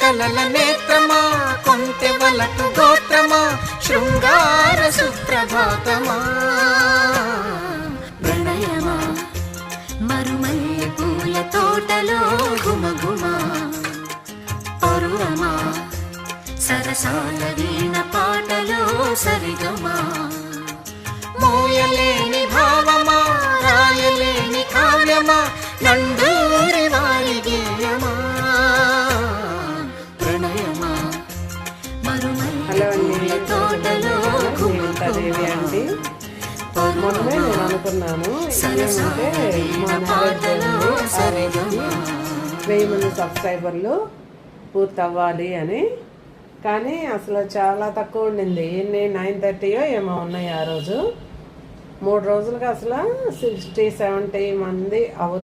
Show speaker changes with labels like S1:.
S1: కలల నేత్రమా కొంటె వలపు గోత్రమా శృంగార సుప్రభాతమా
S2: ప్రణయమా మరుమల్లె పూల తోటలో గుమగుమా పరువమా సరసాల వీణ పాటలో సరిగమా
S1: మోయలేని భావమా రాయలేని కావ్యమా నందూరి వారి గేయమా
S2: ప్రణయమా మరుమల్లె పూల తోటలో
S3: దేవి అండి మొన్నే నేను అనుకున్నాను ఏంటంటే మా మ్యారేజ్ 1000 మంది సబ్స్క్రైబర్లు పూర్తి అవ్వాలి అని. కానీ అసలు చాలా తక్కువ ఉండింది. 930 ఏమో ఉన్నాయి ఆ రోజు. 3 రోజులుగా అసలు 60-70 మంది